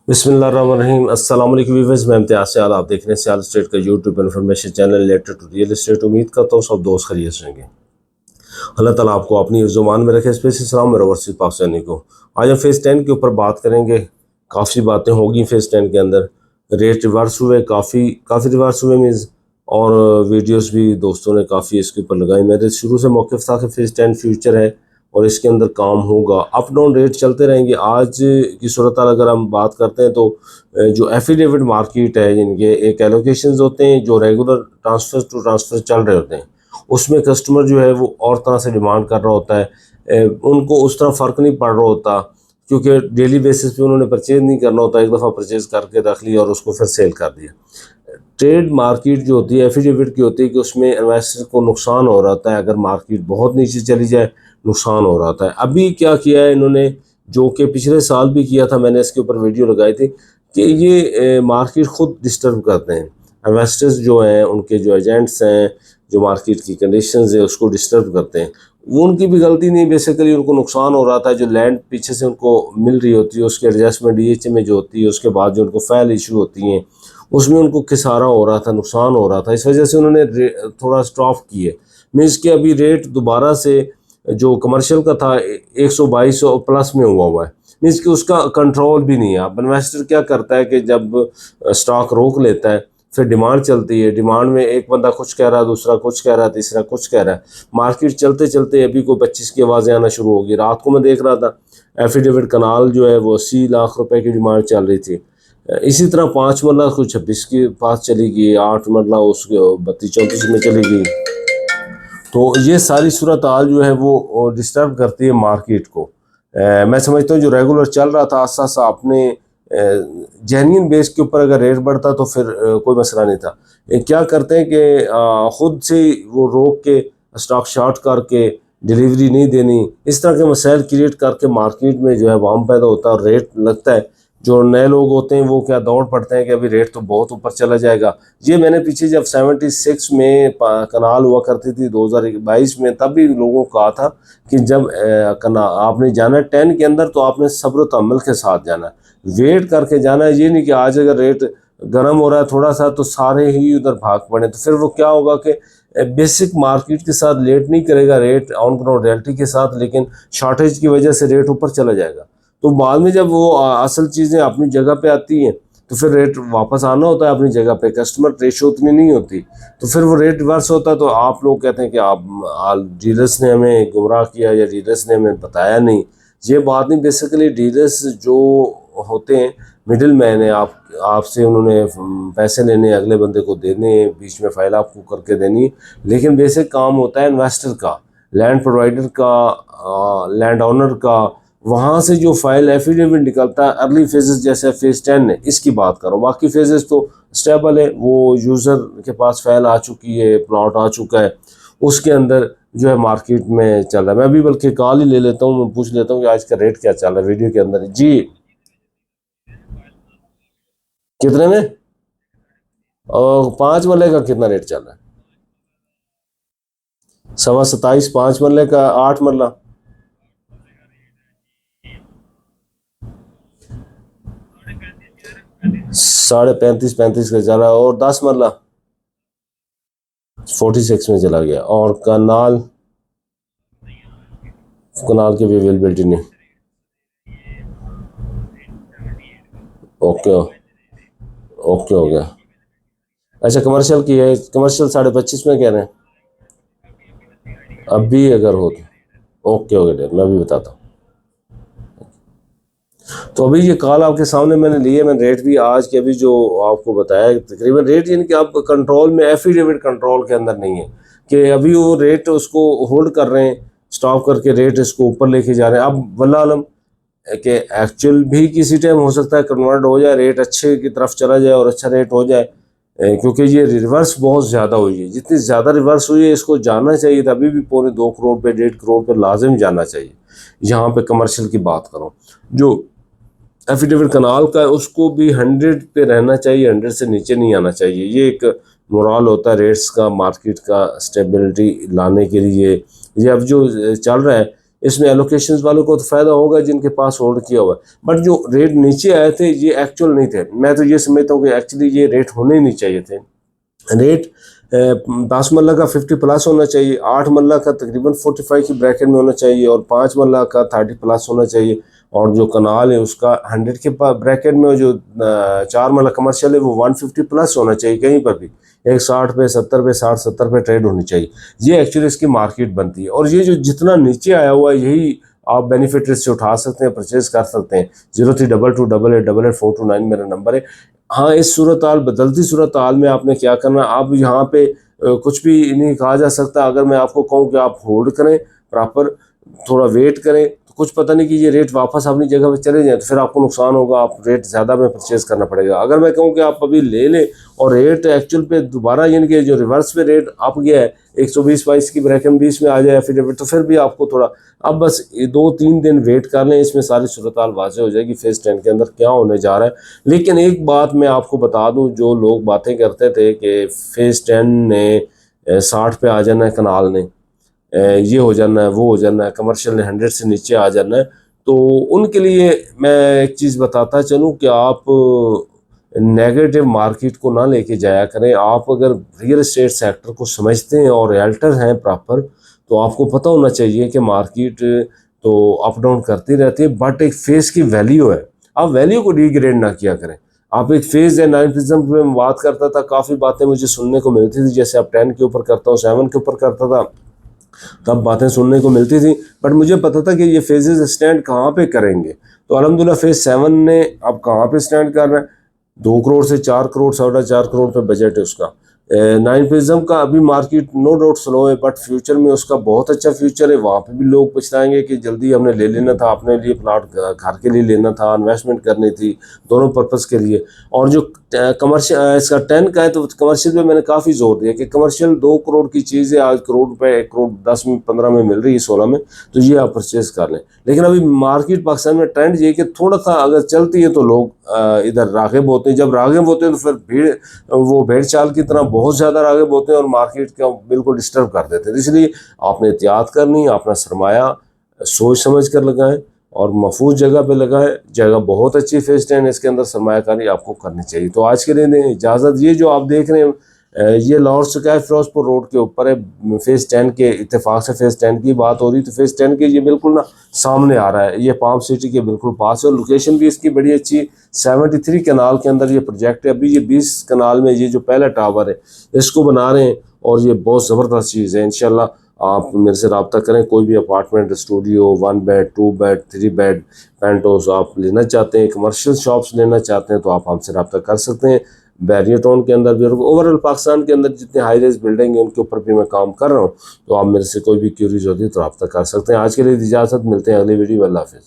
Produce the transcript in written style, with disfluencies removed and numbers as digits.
बिस्मिल्लाहिर्रहमानिर्रहीम। अस्सलाम वालेकुम व्यूअर्स, मैं इम्तियाज़ सियाल, आप देख रहे हैं सियाल स्टेट का YouTube information channel related to real estate. उम्मीद करता हूँ सब दोस्त खैरियत से होंगे। अल्लाह ताला आपको अपनी ज़ुबान में रखे। स्पेशली सलाम मेरा वर्सी पाकिस्तानी को। आज हम फेज़ 10 के ऊपर बात करेंगे। काफ़ी बातें होगी फेज़ 10 के अंदर। रेट रिवर्स हुए, काफ़ी काफ़ी रिवर्स हुए मीन्स, और वीडियोस भी दोस्तों ने काफ़ी इसके ऊपर लगाई। मेरे शुरू से मौक़िफ़ था कि फेज़ 10 फ्यूचर है और इसके अंदर काम होगा। अप डाउन रेट चलते रहेंगे। आज की सूरत अगर हम बात करते हैं तो जो एफिडेविट मार्केट है, जिनके एक एलोकेशंस होते हैं जो रेगुलर ट्रांसफ़र टू ट्रांसफ़र चल रहे होते हैं, उसमें कस्टमर जो है वो और तरह से डिमांड कर रहा होता है। उनको उस तरह फ़र्क नहीं पड़ रहा होता, क्योंकि डेली बेसिस पे उन्होंने परचेज़ नहीं करना होता। एक दफ़ा परचेज़ करके रख लिया और उसको फिर सेल कर दिया। ट्रेड मार्केट जो होती है एफिडेविट की होती है कि उसमें इन्वेस्टर को नुकसान हो रहा होता है। अगर मार्केट बहुत नीचे चली जाए नुकसान हो रहा होता है। अभी क्या किया है इन्होंने, जो कि पिछले साल भी किया था, मैंने इसके ऊपर वीडियो लगाई थी कि ये मार्केट खुद डिस्टर्ब करते हैं। इन्वेस्टर्स जो हैं, उनके जो एजेंट्स हैं, जो मार्केट की कंडीशंस है उसको डिस्टर्ब करते हैं। वो उनकी भी गलती नहीं, बेसिकली उनको नुकसान हो रहा था। जो लैंड पीछे से उनको मिल रही होती है उसके एडजस्टमेंट डीएचए में जो होती है, उसके बाद जो उनको फैल इशू होती हैं उसमें उनको खिसारा हो रहा था, नुकसान हो रहा था। इस वजह से उन्होंने थोड़ा स्टॉप किए। मीन्स कि अभी रेट दोबारा से जो कमर्शियल का था 122 प्लस में हुआ है। मीन्स कि उसका कंट्रोल भी नहीं है। अब इन्वेस्टर क्या करता है कि जब स्टॉक रोक लेता है फिर डिमांड चलती है। डिमांड में एक बंदा कुछ कह रहा है, दूसरा कुछ कह रहा है, तीसरा कुछ कह रहा है। मार्केट चलते चलते अभी को 25 की आवाज़ें आना शुरू होगी। रात को मैं देख रहा था एफिडेविट कनाल जो है वो 80 लाख रुपए की डिमांड चल रही थी। इसी तरह 5 मरला कुछ 26 के पास चली गई, 8 मरला उसके 32-34 में चली गई। तो ये सारी सूरत हाल जो है वो डिस्टर्ब करती है मार्केट को। मैं समझता हूँ जो रेगुलर चल रहा था आस्ता आस्ता अपने जेन्युइन बेस के ऊपर अगर रेट बढ़ता तो फिर कोई मसला नहीं था। क्या करते हैं कि ख़ुद से वो रोक के स्टॉक शॉर्ट करके डिलीवरी नहीं देनी, इस तरह के मसाइल क्रिएट करके मार्केट में जो है वाम पैदा होता है और रेट लगता है। जो नए लोग होते हैं वो क्या दौड़ पड़ते हैं कि अभी रेट तो बहुत ऊपर चला जाएगा। ये मैंने पीछे जब 76 में कनाल हुआ करती थी 2022 में, तब भी लोगों को कहा था कि जब आपने जाना है 10 के अंदर तो आपने सब्र तहम्मुल के साथ जाना है, वेट करके जाना है। ये नहीं कि आज अगर रेट गर्म हो रहा है थोड़ा सा तो सारे ही उधर भाग पड़े, तो फिर वो क्या होगा कि बेसिक मार्केट के साथ लेट नहीं करेगा, रेट ऑन ग्राउंड रियलिटी के साथ, लेकिन शॉर्टेज की वजह से रेट ऊपर चला जाएगा। तो बाद में जब वो असल चीज़ें अपनी जगह पे आती हैं तो फिर रेट वापस आना होता है अपनी जगह पे। कस्टमर रेशो उतनी नहीं होती तो फिर वो रेट रिवर्स होता है। तो आप लोग कहते हैं कि आप डीलर्स ने हमें गुमराह किया या डीलर्स ने हमें बताया नहीं। ये बात नहीं, बेसिकली डीलर्स जो होते हैं मिडिल मैन है, आपसे उन्होंने पैसे लेने, अगले बंदे को देने, बीच में फाइल आपको करके देनी। लेकिन बेसिक काम होता है इन्वेस्टर का, लैंड प्रोवाइडर का, लैंड ओनर का। वहाँ से जो फाइल एफिडेविट निकलता है अर्ली फेजेस जैसे फेज़ 10 है, इसकी बात करो। बाकी फेजेस तो स्टेबल है, वो यूज़र के पास फाइल आ चुकी है, प्लॉट आ चुका है, उसके अंदर जो है मार्केट में चल रहा है। मैं अभी बल्कि कॉल ही ले लेता हूँ, मैं पूछ लेता हूँ कि आज का रेट क्या चल रहा है वीडियो के अंदर। जी, कितने में? और 5 मरले का कितना रेट चल रहा है? 27.25। 5 मरले का 8 मरला 35.35 का चला, और 10 मरला 46 में चला गया। और कनाल कनाल की भी अवेलेबिलिटी नहीं। ओके, ओके हो गया। अच्छा, कमर्शियल की है, कमर्शियल 25.5 में कह रहे हैं। अभी अगर हो तो ओके हो गया, मैं भी बताता हूँ। तो अभी ये कॉल आपके सामने मैंने लिए, मैंने रेट भी आज के अभी जो आपको बताया तकरीबन रेट, यानी कि आप कंट्रोल में, एफिडेविट कंट्रोल के अंदर नहीं है कि अभी वो रेट उसको होल्ड कर रहे हैं, स्टॉप करके रेट इसको ऊपर लेके जा रहे हैं। अब वल्लाह आलम कि एक्चुअल भी किसी टाइम हो सकता है कन्वर्ट हो जाए, रेट अच्छे की तरफ चला जाए और अच्छा रेट हो जाए, क्योंकि ये रिवर्स बहुत ज़्यादा हुई है। जितनी ज़्यादा रिवर्स हुई है इसको जानना चाहिए था। अभी भी पौने 2 करोड़ पे, 1.5 करोड़ पे लाजिम जाना चाहिए। यहाँ पे कमर्शियल की बात करूँ, जो एफिडेविट कनाल का है उसको भी 100 पे रहना चाहिए, 100 से नीचे नहीं आना चाहिए। ये एक मोरल होता है रेट्स का, मार्केट का स्टेबिलिटी लाने के लिए। ये अब जो चल रहा है इसमें एलोकेशन वालों को तो फ़ायदा होगा जिनके पास होल्ड किया हुआ है, बट जो रेट नीचे आए थे ये एक्चुअल नहीं थे। मैं तो ये समझता हूँ कि एक्चुअली ये रेट होने नहीं चाहिए थे। रेट 10 मल्ला का 50 प्लस होना चाहिए, 8 मल्ला का तकरीबन 45 की ब्रैकेट में होना चाहिए और 5 मल्ला का 30 प्लस होना चाहिए, और जो कनाल है उसका 100 के ब्रैकेट में, जो 4 मल्ला कमर्शियल है वो 150 प्लस होना चाहिए। कहीं पर भी एक 60 पे 70 पे 60 70 पे ट्रेड होनी चाहिए। ये एक्चुअली इसकी मार्केट बनती है, और ये जो जितना नीचे आया हुआ है यही आप बेनिफिट से उठा सकते हैं, परचेज कर सकते हैं। 03228888 मेरा नंबर है। हाँ, इस सूरत हाल, बदलती सूरत हाल में आपने क्या करना, आप यहाँ पे कुछ भी नहीं कहा जा सकता। अगर मैं आपको कहूँ कि आप होल्ड करें प्रॉपर, थोड़ा वेट करें, तो कुछ पता नहीं कि ये रेट वापस अपनी जगह पे चले जाए तो फिर आपको नुकसान होगा, आप रेट ज़्यादा में परचेज़ करना पड़ेगा। अगर मैं कहूँ कि आप अभी ले लें और रेट एक्चुअल पे दोबारा, यानी कि जो रिवर्स पे रेट आप गया है 120-22 की ब्रैकेट 20 में आ जाए तो फिर भी आपको थोड़ा, अब बस 2-3 दिन वेट कर लें, इसमें सारी सूरत हाल वाज़ेह हो जाएगी फेज़ 10 के अंदर क्या होने जा रहा है। लेकिन एक बात मैं आपको बता दूँ, जो लोग बातें करते थे कि फेज़ 10 ने 60 पे आ जाना है, कनाल ने ये हो जाना है, वो हो जाना है, कमर्शियल ने 100 से नीचे आ जाना है, तो उनके लिए मैं एक चीज़ बताता चलूँ कि आप नेगेटिव मार्केट को ना लेके जाया करें। आप अगर रियल एस्टेट सेक्टर को समझते हैं और रियल्टर हैं प्रॉपर, तो आपको पता होना चाहिए कि मार्केट तो अप डाउन करती रहती है, बट एक फेस की वैल्यू है। आप वैल्यू को डिग्रेड ना किया करें। आप एक फेज है, 9 प्रिज्म पे मैं बात करता था, काफ़ी बातें मुझे सुनने को मिलती थी, जैसे अब 10 के ऊपर करता हूँ, 7 के ऊपर करता था, तब बातें सुनने को मिलती थी, बट मुझे पता था कि ये फेजेस स्टैंड कहाँ पे करेंगे। तो अल्हम्दुलिल्लाह फेज 7 ने अब कहाँ पे स्टैंड कर रहा है, 2 करोड़ से 4 करोड़ 4.5 करोड़ पे बजट है उसका। 9 प्रिज्म का अभी मार्केट नो डाउट स्लो है, बट फ्यूचर में उसका बहुत अच्छा फ्यूचर है। वहाँ पे भी लोग पछताएंगे कि जल्दी हमने ले लेना था, अपने लिए प्लाट घर के लिए लेना था, इन्वेस्टमेंट करनी थी, दोनों पर्पज़ के लिए। और जो कमर्शियल इसका 10 का है, तो कमर्शियल पे मैंने काफ़ी जोर दिया कि कमर्शियल 2 करोड़ की चीज़ है, आज करोड़ रुपए 1 करोड़ 10 में 15 में मिल रही है, 16 में, तो ये आप परचेज कर लें। लेकिन अभी मार्केट पाकिस्तान में ट्रेंड ये कि थोड़ा सा अगर चलती है तो लोग इधर राग़िब होते हैं। जब राग़िब होते हैं तो फिर भीड़, वो भेड़ चाल की तरह बहुत ज़्यादा राग़िब होते हैं और मार्केट को बिल्कुल डिस्टर्ब कर देते हैं। इसलिए आपने एहतियात करनी, अपना सरमाया सोच समझ कर लगाएं और महफूज जगह पे लगाएं। जगह बहुत अच्छी फेज 10, इसके अंदर सरमायाकारी आपको करनी चाहिए। तो आज के लिए दें इजाज़त। ये जो आप देख रहे हैं ये लाहौर स्काई फिरोजपुर रोड के ऊपर है। फेज 10 के इत्तेफाक से फेज 10 की बात हो रही, तो फेज 10 के ये बिल्कुल ना सामने आ रहा है, ये पाम सिटी के बिल्कुल पास है, और लोकेशन भी इसकी बड़ी अच्छी। 73 कनाल के अंदर ये प्रोजेक्ट है। अभी ये 20 कनाल में ये जो पहला टावर है इसको बना रहे हैं, और ये बहुत ज़बरदस्त चीज़ है। इंशाल्लाह आप मेरे से रब्ता करें। कोई भी apartment, studio, 1 bed 2 bed 3 bed penthouse आप लेना चाहते हैं, कमर्शियल शॉप्स लेना चाहते हैं, तो आप हमसे रब्ता कर सकते हैं। बैरियर टाउन के अंदर भी, ओवरऑल पाकिस्तान के अंदर जितने हाई राइज बिल्डिंग है उनके ऊपर भी मैं काम कर रहा हूँ। तो आप मेरे से कोई भी क्यूरीज होती है तो रब्ता कर सकते हैं। आज के लिए इजाज़त, मिलते हैं अगली वीडियो। अल्लाह हाफ़िज़।